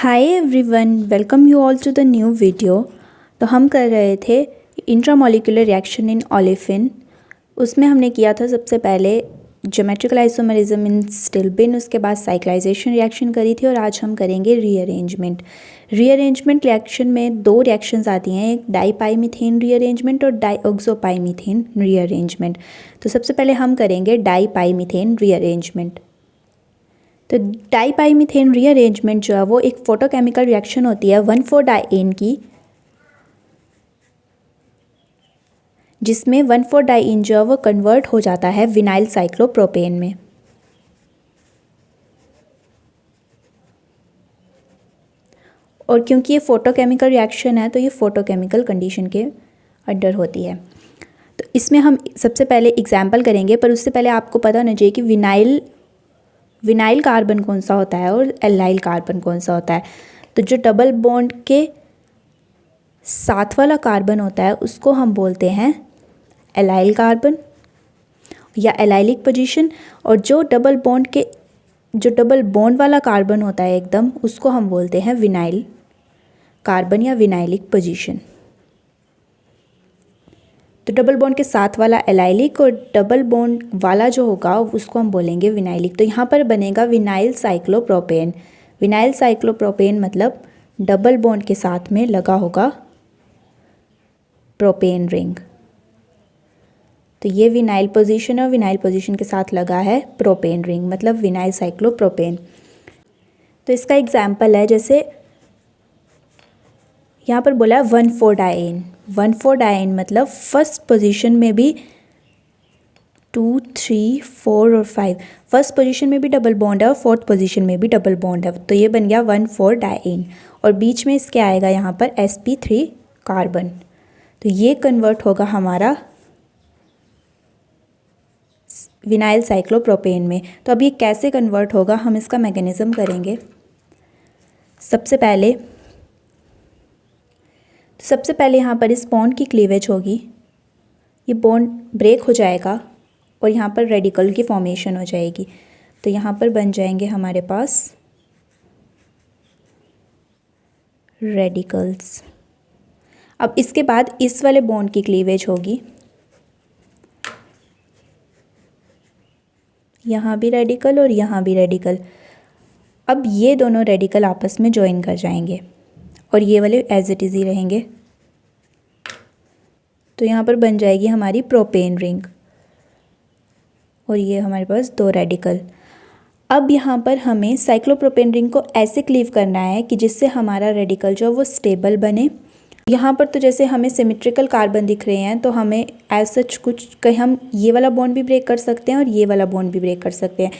Hi everyone, welcome you all to the new video. तो हम कर रहे थे इंट्रामोलिकुलर रिएक्शन इन ओलेफिन। उसमें हमने किया था सबसे पहले ज्योमेट्रिकल आइसोमरिज्म इन स्टिल्बिन, उसके बाद साइक्लाइजेशन रिएक्शन करी थी और आज हम करेंगे रीअरेंजमेंट। रीअरेंजमेंट रिएक्शन में दो रिएक्शंस आती हैं, एक डाईपाईमीथेन रीअरेंजमेंट और डाईऑक्सोपाईमीथेन रीअरेंजमेंट। तो सबसे पहले हम करेंगे डाईपाईमीथेन रीअरेंजमेंट। तो डाईपाईमीथेन रीअरेंजमेंट जो है वो एक फोटोकेमिकल रिएक्शन होती है 1,4-डाइएन की, जिसमें 1,4-डाइएन जो है वो कन्वर्ट हो जाता है विनाइल साइक्लोप्रोपेन में। और क्योंकि ये फोटोकेमिकल रिएक्शन है तो ये फोटोकेमिकल कंडीशन के अंडर होती है। तो इसमें हम सबसे पहले एग्जाम्पल करेंगे, पर उससे पहले आपको पता होना चाहिए कि विनाइल कार्बन कौन सा होता है और एल्लाइल कार्बन कौन सा होता है। तो जो डबल बॉन्ड के साथ वाला कार्बन होता है उसको हम बोलते हैं एल्लाइल कार्बन या एलाइलिक पोजीशन, और जो डबल बॉन्ड वाला कार्बन होता है एकदम, उसको हम बोलते हैं विनाइल कार्बन या विनाइलिक पोजीशन। तो डबल बॉन्ड के साथ वाला एलाइलिक और डबल बॉन्ड वाला जो होगा उसको हम बोलेंगे विनाइलिक। तो यहाँ पर बनेगा विनाइल साइक्लोप्रोपेन। विनाइल साइक्लोप्रोपेन मतलब डबल बॉन्ड के साथ में लगा होगा प्रोपेन रिंग। तो ये विनाइल पोजीशन और विनाइल पोजीशन के साथ लगा है प्रोपेन रिंग, मतलब विनाइल साइक्लोप्रोपेन। तो इसका एग्जाम्पल है, जैसे यहाँ पर बोला है 1,4-डाइएन। 1,4-डाइएन मतलब फर्स्ट पोजीशन में भी 2, 3, 4 और 5, फर्स्ट पोजीशन में भी डबल बॉन्ड है और फोर्थ पोजीशन में भी डबल बॉन्ड है। तो ये बन गया 1,4-डाइएन और बीच में इसके आएगा यहाँ पर sp3 कार्बन। तो ये कन्वर्ट होगा हमारा विनाइल साइक्लोप्रोपेन में। तो अब ये कैसे कन्वर्ट होगा, हम इसका मैकेनिज्म करेंगे। सबसे पहले यहाँ पर इस बॉन्ड की क्लीवेज होगी, ये बॉन्ड ब्रेक हो जाएगा और यहाँ पर रेडिकल की फॉर्मेशन हो जाएगी। तो यहाँ पर बन जाएंगे हमारे पास रेडिकल्स। अब इसके बाद इस वाले बॉन्ड की क्लीवेज होगी, यहाँ भी रेडिकल और यहाँ भी रेडिकल। अब ये दोनों रेडिकल आपस में ज्वाइन कर जाएंगे और ये वाले एज इट इज़ ही रहेंगे। तो यहाँ पर बन जाएगी हमारी प्रोपेन रिंग और ये हमारे पास दो रेडिकल। अब यहाँ पर हमें साइक्लोप्रोपेन रिंग को ऐसे क्लीव करना है कि जिससे हमारा रेडिकल जो वो स्टेबल बने। यहाँ पर तो जैसे हमें सिमेट्रिकल कार्बन दिख रहे हैं, तो हमें एज सच कुछ कहीं हम ये वाला बॉन्ड भी ब्रेक कर सकते हैं और ये वाला बॉन्ड भी ब्रेक कर सकते हैं।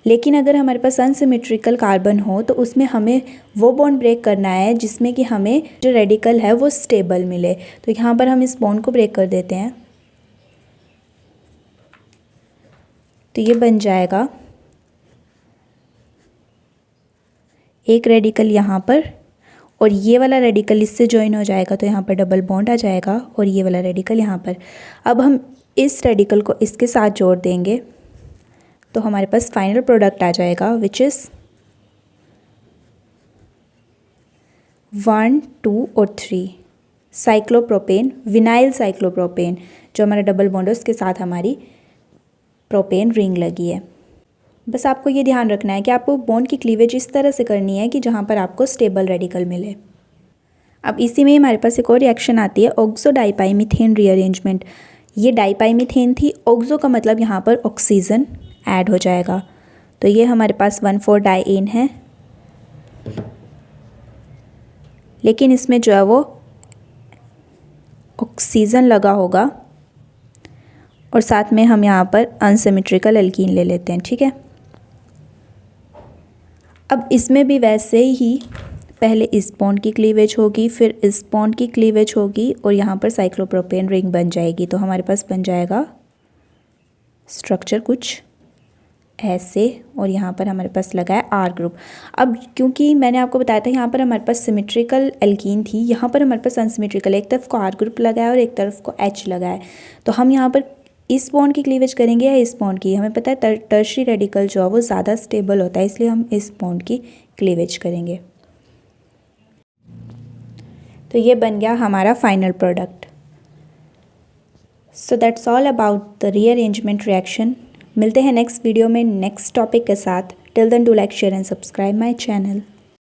लेकिन अगर हमारे पास अनसिमेट्रिकल कार्बन हो तो उसमें हमें वो बॉन्ड ब्रेक करना है जिसमें कि हमें जो रेडिकल है वो स्टेबल मिले। तो यहाँ पर हम इस बॉन्ड को ब्रेक कर देते हैं। तो ये बन जाएगा एक रेडिकल यहाँ पर और ये वाला रेडिकल इससे ज्वाइन हो जाएगा, तो यहाँ पर डबल बॉन्ड आ जाएगा और ये वाला रेडिकल यहाँ पर। अब हम इस रेडिकल को इसके साथ जोड़ देंगे तो हमारे पास फाइनल प्रोडक्ट आ जाएगा, विच इज़ 1, 2 और 3 साइक्लोप्रोपेन, विनाइल साइक्लोप्रोपेन। जो हमारा डबल बॉन्ड है उसके साथ हमारी प्रोपेन रिंग लगी है। बस आपको ये ध्यान रखना है कि आपको बॉन्ड की क्लीवेज इस तरह से करनी है कि जहाँ पर आपको स्टेबल रेडिकल मिले। अब इसी में हमारे पास एक और रिएक्शन आती है ऑक्सो डाईपाईमीथेन रीअरेंजमेंट। ये डाईपाईमीथेन थी, ऑक्सो का मतलब यहाँ पर ऑक्सीजन ऐड हो जाएगा। तो ये हमारे पास 1,4-डाइएन है, लेकिन इसमें जो है वो ऑक्सीजन लगा होगा और साथ में हम यहाँ पर अनसिमेट्रिकल एल्कीन ले लेते हैं, ठीक है। अब इसमें भी वैसे ही पहले इस बॉन्ड की क्लीवेज होगी, फिर इस बॉन्ड की क्लीवेज होगी और यहाँ पर साइक्लोप्रोपेन रिंग बन जाएगी। तो हमारे पास बन जाएगा स्ट्रक्चर कुछ ऐसे और यहाँ पर हमारे पास लगा है आर ग्रुप। अब क्योंकि मैंने आपको बताया था यहाँ पर हमारे पास सिमेट्रिकल एल्कीन थी, यहाँ पर हमारे पास अनसिमेट्रिकल, एक तरफ को आर ग्रुप लगा है और एक तरफ को एच लगा है। तो हम यहाँ पर इस बॉन्ड की क्लीवेज करेंगे या इस बॉन्ड की। हमें पता है टर्शरी रेडिकल जो है वो ज़्यादा स्टेबल होता है, इसलिए हम इस बॉन्ड की क्लीवेज करेंगे। तो ये बन गया हमारा final product. So that's all about the rearrangement reaction. मिलते हैं नेक्स्ट वीडियो में नेक्स्ट टॉपिक के साथ। Till then do like share and subscribe my channel.